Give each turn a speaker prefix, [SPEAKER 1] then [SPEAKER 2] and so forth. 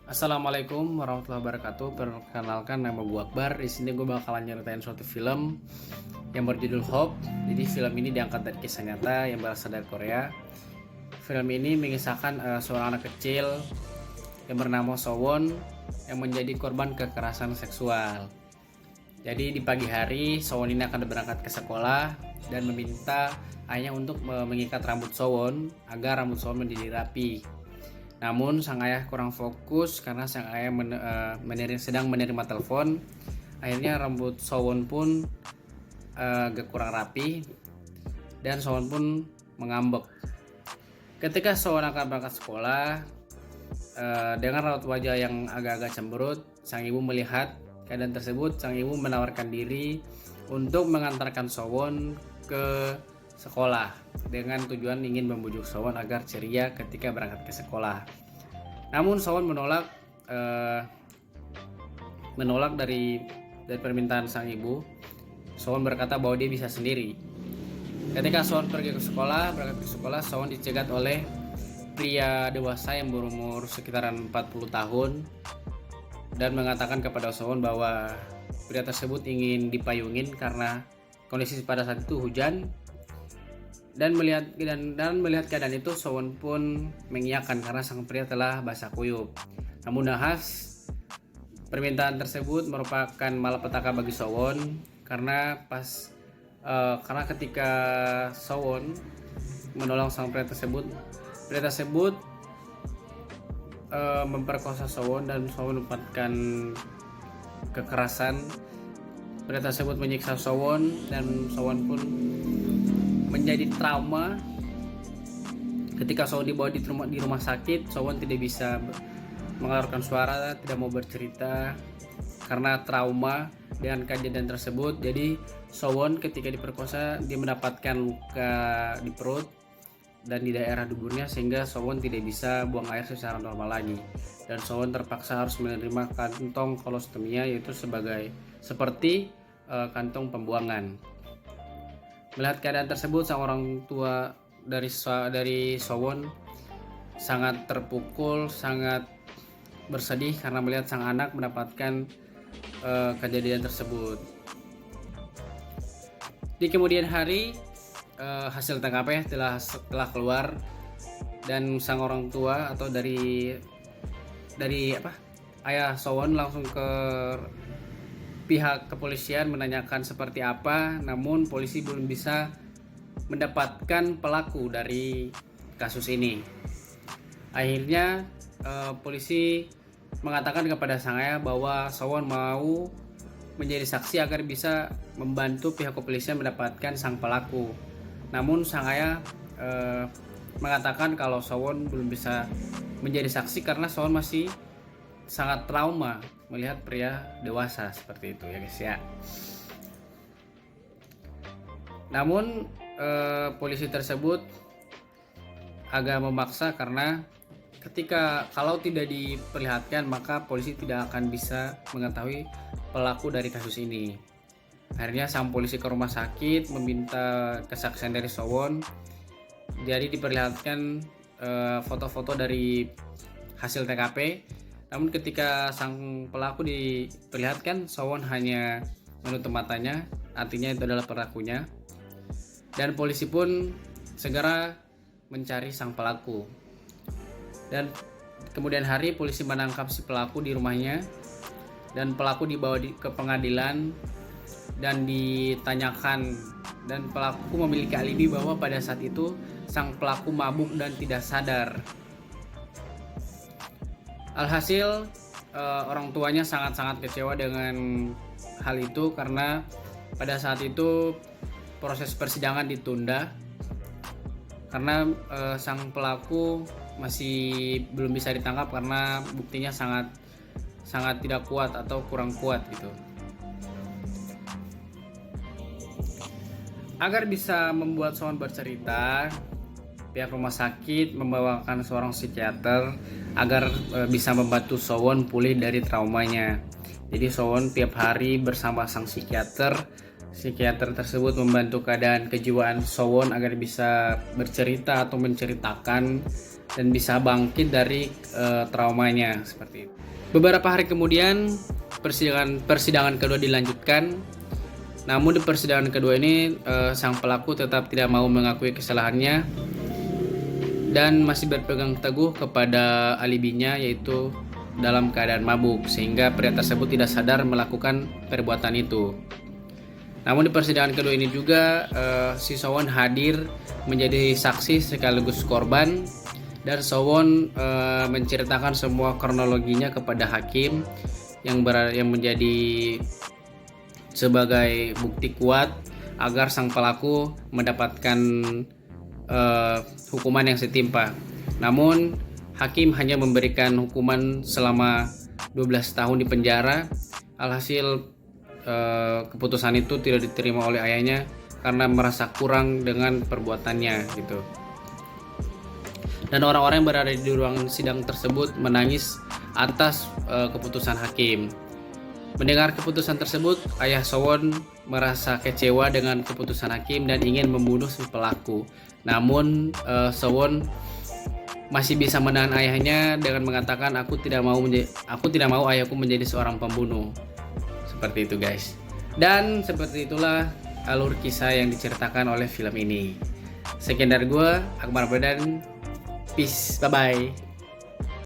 [SPEAKER 1] Assalamualaikum warahmatullahi wabarakatuh. Perkenalkan, nama gue Akbar. Di sini gue bakalan nyeritain suatu film yang berjudul Hope. Jadi film ini diangkat dari kisah nyata yang berasal dari Korea. Film ini mengisahkan seorang anak kecil yang bernama Sowon yang menjadi korban kekerasan seksual. Jadi di pagi hari Sowon ini akan berangkat ke sekolah dan meminta ayahnya untuk mengikat rambut Sowon agar rambut Sowon menjadi rapi. Namun sang ayah kurang fokus karena sang ayah sedang menerima telepon. Akhirnya rambut Sowon pun agak kurang rapi dan Sowon pun mengambek. Ketika Sowon akan berangkat sekolah, dengan raut wajah yang agak-agak cemberut, sang ibu melihat keadaan tersebut. Sang ibu menawarkan diri untuk mengantarkan Sowon ke sekolah dengan tujuan ingin membujuk Sowon agar ceria ketika berangkat ke sekolah. Namun Sowon menolak dari permintaan sang ibu. Sowon berkata bahwa dia bisa sendiri. Ketika Sowon berangkat ke sekolah, Sowon dicegat oleh pria dewasa yang berumur sekitaran 40 tahun dan mengatakan kepada Sowon bahwa pria tersebut ingin dipayungin karena kondisi pada saat itu hujan. Dan melihat keadaan itu, Sowon pun mengiyakan karena sang pria telah basah kuyup. Namun nahas, permintaan tersebut merupakan malapetaka bagi Sowon karena ketika Sowon menolong sang pria tersebut memperkosa Sowon dan Sowon mendapatkan kekerasan. Pria tersebut menyiksa Sowon dan Sowon pun menjadi trauma. Ketika Sowon dibawa di rumah sakit, Sowon tidak bisa mengeluarkan suara, tidak mau bercerita karena trauma dengan kejadian tersebut. Jadi Sowon ketika diperkosa dia mendapatkan luka di perut dan di daerah duburnya, sehingga Sowon tidak bisa buang air secara normal lagi dan Sowon terpaksa harus menerima kantong kolostomia, yaitu seperti kantong pembuangan. Melihat keadaan tersebut, sang orang tua dari Sowon sangat terpukul, sangat bersedih karena melihat sang anak mendapatkan kejadian tersebut. Di kemudian hari, hasil TKP telah keluar dan sang orang tua atau dari ayah Sowon langsung ke pihak kepolisian menanyakan seperti apa, namun polisi belum bisa mendapatkan pelaku dari kasus ini. Akhirnya polisi mengatakan kepada sang ayah bahwa Sowon mau menjadi saksi agar bisa membantu pihak kepolisian mendapatkan sang pelaku. Namun sang ayah mengatakan kalau Sowon belum bisa menjadi saksi karena Sowon masih sangat trauma melihat pria dewasa seperti itu, ya guys ya. Namun polisi tersebut agak memaksa karena kalau tidak diperlihatkan maka polisi tidak akan bisa mengetahui pelaku dari kasus ini. Akhirnya sang polisi ke rumah sakit meminta kesaksian dari Sowon. Jadi diperlihatkan foto-foto dari hasil TKP. Namun ketika sang pelaku diperlihatkan, Sowon hanya menutup matanya, artinya itu adalah pelakunya. Dan polisi pun segera mencari sang pelaku. Dan kemudian hari polisi menangkap si pelaku di rumahnya dan pelaku dibawa ke pengadilan dan ditanyakan, dan pelaku memiliki alibi bahwa pada saat itu sang pelaku mabuk dan tidak sadar. Alhasil orang tuanya sangat-sangat kecewa dengan hal itu karena pada saat itu proses persidangan ditunda karena sang pelaku masih belum bisa ditangkap karena buktinya sangat tidak kuat atau kurang kuat gitu. Agar bisa membuat Sowon bercerita, pihak rumah sakit membawakan seorang psikiater agar bisa membantu Sowon pulih dari traumanya. Jadi Sowon tiap hari bersama sang psikiater tersebut membantu keadaan kejiwaan Sowon agar bisa bercerita atau menceritakan dan bisa bangkit dari traumanya seperti itu. Beberapa hari kemudian persidangan kedua dilanjutkan. Namun di persidangan kedua ini sang pelaku tetap tidak mau mengakui kesalahannya dan masih berpegang teguh kepada alibinya, yaitu dalam keadaan mabuk, sehingga pria tersebut tidak sadar melakukan perbuatan itu. Namun di persidangan kedua ini juga si Sowon hadir menjadi saksi sekaligus korban, dan Sowon menceritakan semua kronologinya kepada hakim yang menjadi sebagai bukti kuat agar sang pelaku mendapatkan hukuman yang setimpal. Namun hakim hanya memberikan hukuman selama 12 tahun di penjara. Alhasil keputusan itu tidak diterima oleh ayahnya karena merasa kurang dengan perbuatannya gitu. Dan orang-orang yang berada di ruangan sidang tersebut menangis atas keputusan hakim. Mendengar keputusan tersebut, ayah Sowon merasa kecewa dengan keputusan hakim dan ingin membunuh si pelaku. Namun Sowon masih bisa menahan ayahnya dengan mengatakan, aku tidak mau ayahku menjadi seorang pembunuh. Seperti itu guys. Dan seperti itulah alur kisah yang diceritakan oleh film ini. Sekian dari gue, Akbar Badan. Peace, bye bye.